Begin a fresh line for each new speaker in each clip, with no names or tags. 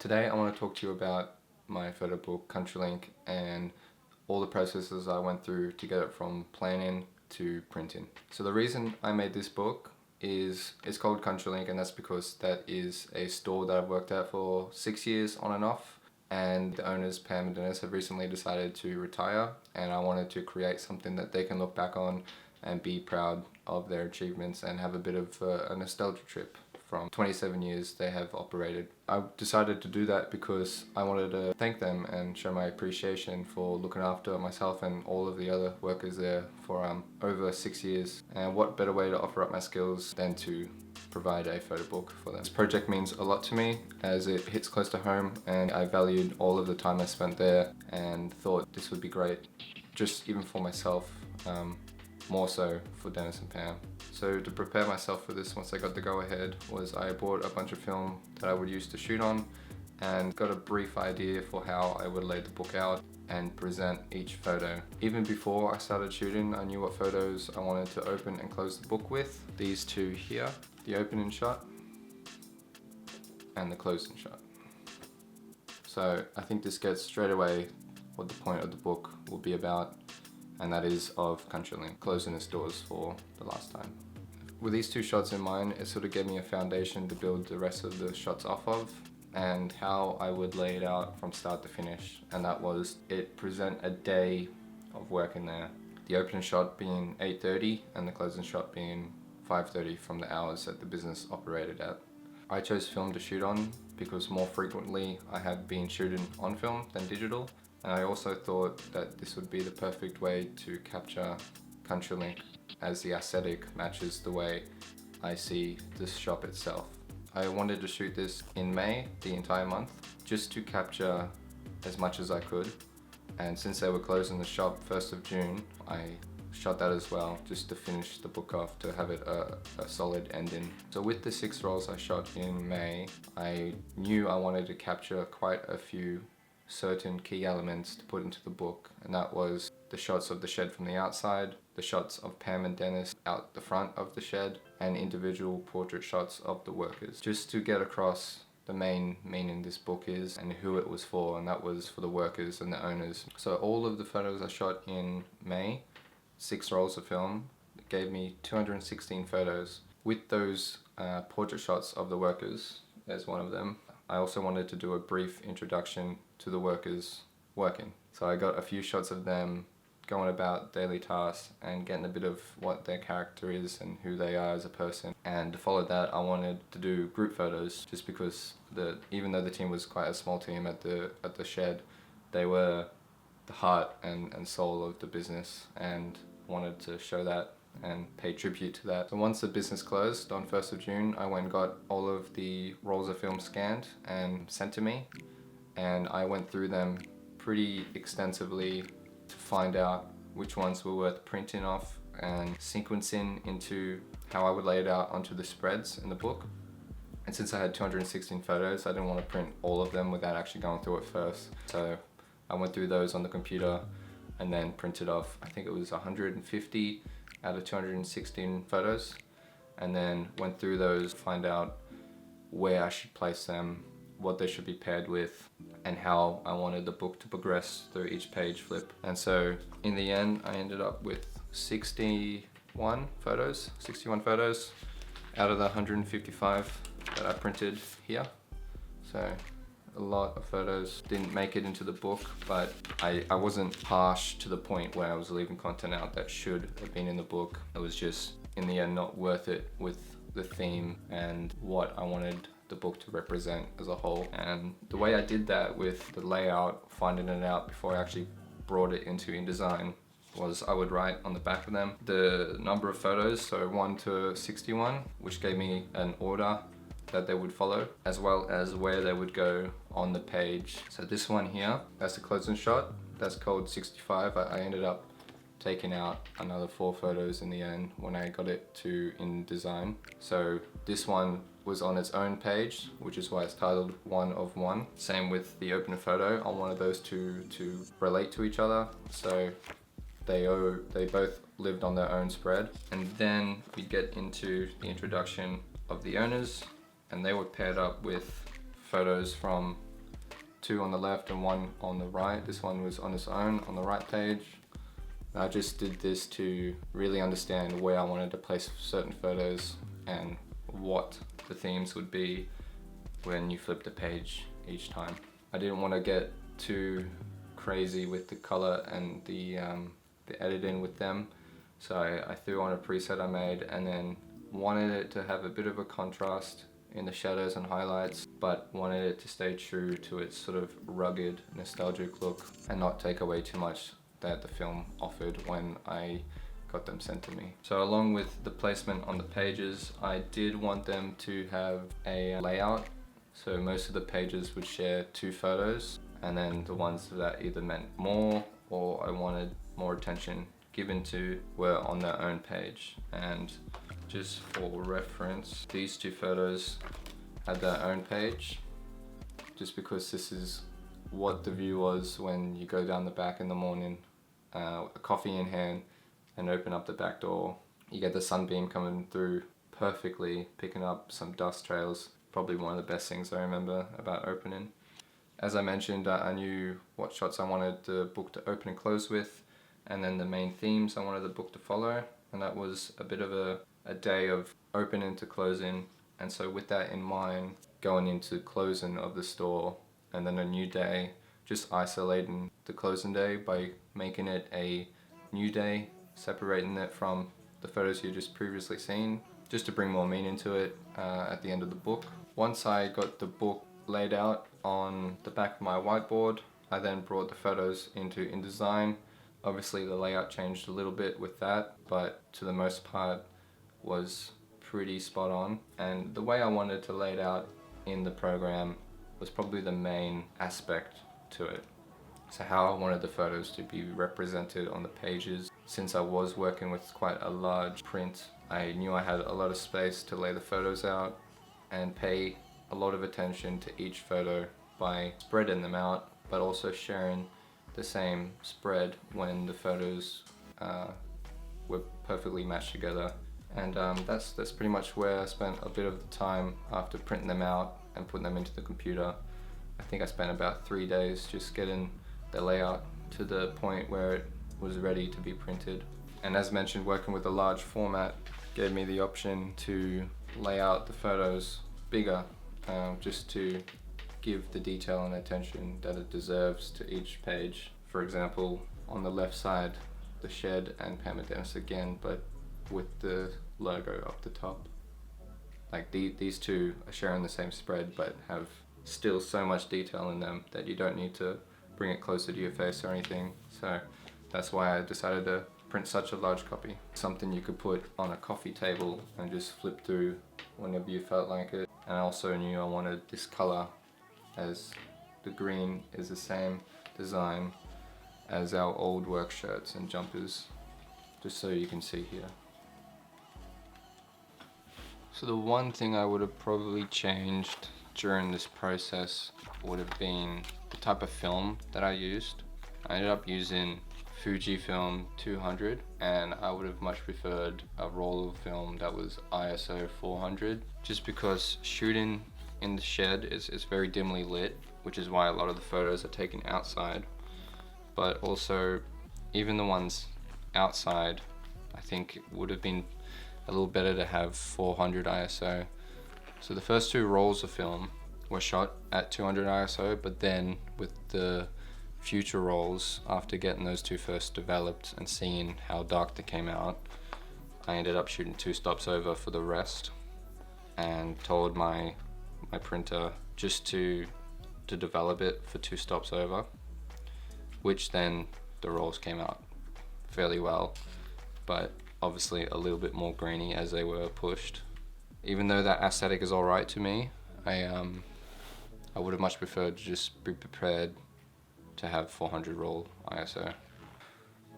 Today I want to talk to you about my photo book, CountryLink, and all the processes I went through to get it from planning to printing. So the reason I made this book is it's called CountryLink, and that's because that is a store that I've worked at for 6 years on and off, and the owners, Pam and Dennis, have recently decided to retire, and I wanted to create something that they can look back on and be proud of their achievements and have a bit of a nostalgia trip from 27 years they have operated. I decided to do that because I wanted to thank them and show my appreciation for looking after myself and all of the other workers there for over 6 years. And what better way to offer up my skills than to provide a photo book for them. This project means a lot to me as it hits close to home, and I valued all of the time I spent there and thought this would be great, just even for myself, more so for Dennis and Pam. So to prepare myself for this, once I got the go-ahead, was I bought a bunch of film that I would use to shoot on and got a brief idea for how I would lay the book out and present each photo. Even before I started shooting, I knew what photos I wanted to open and close the book with. These two here, the opening shot and the closing shot. So I think this gets straight away what the point of the book will be about, and that is of CountryLink closing its doors for the last time. With these two shots in mind, it sort of gave me a foundation to build the rest of the shots off of and how I would lay it out from start to finish, and that was it present a day of work in there. The opening shot being 8:30 and the closing shot being 5:30 from the hours that the business operated at. I chose film to shoot on because more frequently I had been shooting on film than digital, and I also thought that this would be the perfect way to capture CountryLink as the aesthetic matches the way I see this shop itself. I wanted to shoot this in May, the entire month, just to capture as much as I could, and since they were closing the shop 1st of June, I shot that as well, just to finish the book off, to have it a solid ending. So with the 6 rolls I shot in May, I knew I wanted to capture quite a few certain key elements to put into the book, and that was the shots of the shed from the outside, the shots of Pam and Dennis out the front of the shed, and individual portrait shots of the workers, just to get across the main meaning this book is and who it was for, and that was for the workers and the owners. So all of the photos I shot in May, 6 rolls of film, gave me 216 photos. With those portrait shots of the workers, there's one of them, I also wanted to do a brief introduction to the workers working. So I got a few shots of them going about daily tasks and getting a bit of what their character is and who they are as a person. And to follow that, I wanted to do group photos, just because even though the team was quite a small team at the shed, they were the heart and soul of the business, and wanted to show that and pay tribute to that. So once the business closed on 1st of June, I went and got all of the rolls of film scanned and sent to me, and I went through them pretty extensively to find out which ones were worth printing off and sequencing into how I would lay it out onto the spreads in the book. And since I had 216 photos, I didn't want to print all of them without actually going through it first. So I went through those on the computer and then printed off, I think it was 150 out of 216 photos, and then went through those to find out where I should place them, what they should be paired with, and how I wanted the book to progress through each page flip. And so in the end, I ended up with 61 photos out of the 155 that I printed here. So a lot of photos didn't make it into the book, but I wasn't harsh to the point where I was leaving content out that should have been in the book. It was just, in the end, not worth it with the theme and what I wanted the book to represent as a whole. And the way I did that with the layout, finding it out before I actually brought it into InDesign, was I would write on the back of them the number of photos, so 1 to 61, which gave me an order that they would follow, as well as where they would go on the page. So this one here, that's the closing shot, that's called 65. I ended up taking out another 4 photos in the end when I got it to InDesign. So this one was on its own page, which is why it's titled 1 of 1. Same with the opening photo. I wanted those two to relate to each other, so they both lived on their own spread. And then we get into the introduction of the owners, and they were paired up with photos from 2 on the left and 1 on the right. This one was on its own on the right page. I just did this to really understand where I wanted to place certain photos and what the themes would be when you flip the page each time. I didn't want to get too crazy with the color and the editing with them, so I threw on a preset I made and then wanted it to have a bit of a contrast in the shadows and highlights, but wanted it to stay true to its sort of rugged, nostalgic look and not take away too much that the film offered when I got them sent to me. So along with the placement on the pages, I did want them to have a layout. So most of the pages would share 2 photos, and then the ones that either meant more or I wanted more attention given to were on their own page. And just for reference, these 2 photos had their own page, just because this is what the view was when you go down the back in the morning, a coffee in hand, and open up the back door. You get the sunbeam coming through perfectly, picking up some dust trails. Probably one of the best things I remember about opening. As I mentioned, I knew what shots I wanted the book to open and close with, and then the main themes I wanted the book to follow, and that was a bit of a day of opening to closing. And so with that in mind, going into closing of the store, and then a new day, just isolating the closing day by making it a new day, separating it from the photos you just previously seen, just to bring more meaning to it at the end of the book. Once I got the book laid out on the back of my whiteboard, I then brought the photos into InDesign. Obviously the layout changed a little bit with that, but to the most part was pretty spot on. And the way I wanted to lay it out in the program was probably the main aspect to it. So how I wanted the photos to be represented on the pages. Since I was working with quite a large print, I knew I had a lot of space to lay the photos out and pay a lot of attention to each photo by spreading them out, but also sharing the same spread when the photos were perfectly matched together. And that's pretty much where I spent a bit of the time after printing them out and putting them into the computer. I think I spent about 3 days just getting the layout to the point where it was ready to be printed. And as mentioned, working with a large format gave me the option to lay out the photos bigger, just to give the detail and attention that it deserves to each page. For example, on the left side, the shed and Pamademus again, but with the logo up the top. Like these 2 are sharing the same spread, but have still so much detail in them that you don't need to bring it closer to your face or anything. So that's why I decided to print such a large copy. Something you could put on a coffee table and just flip through whenever you felt like it. And I also knew I wanted this color, as the green is the same design as our old work shirts and jumpers, just so you can see here. So the one thing I would have probably changed during this process would have been the type of film that I used. I ended up using Fujifilm 200, and I would have much preferred a roll of film that was ISO 400, just because shooting in the shed is very dimly lit, which is why a lot of the photos are taken outside. But also, even the ones outside, I think it would have been a little better to have 400 ISO. So the first 2 rolls of film were shot at 200 ISO, but then with the future rolls, after getting those 2 first developed and seeing how dark they came out, I ended up shooting 2 stops over for the rest, and told my printer just to develop it for 2 stops over, which then the rolls came out fairly well, but obviously a little bit more grainy as they were pushed. Even though that aesthetic is alright to me, I would have much preferred to just be prepared to have 400 roll ISO.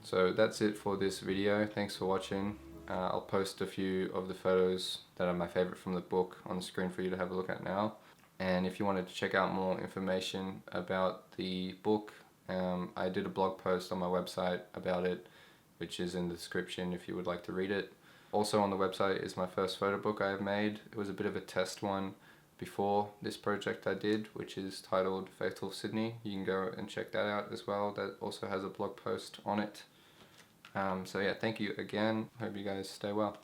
So that's it for this video. Thanks for watching. I'll post a few of the photos that are my favorite from the book on the screen for you to have a look at now. And if you wanted to check out more information about the book, I did a blog post on my website about it, which is in the description if you would like to read it. Also on the website is my first photo book I have made. It was a bit of a test one, before this project I did, which is titled Fatal Sydney. You can go and check that out as well. That also has a blog post on it. So yeah, thank you again. Hope you guys stay well.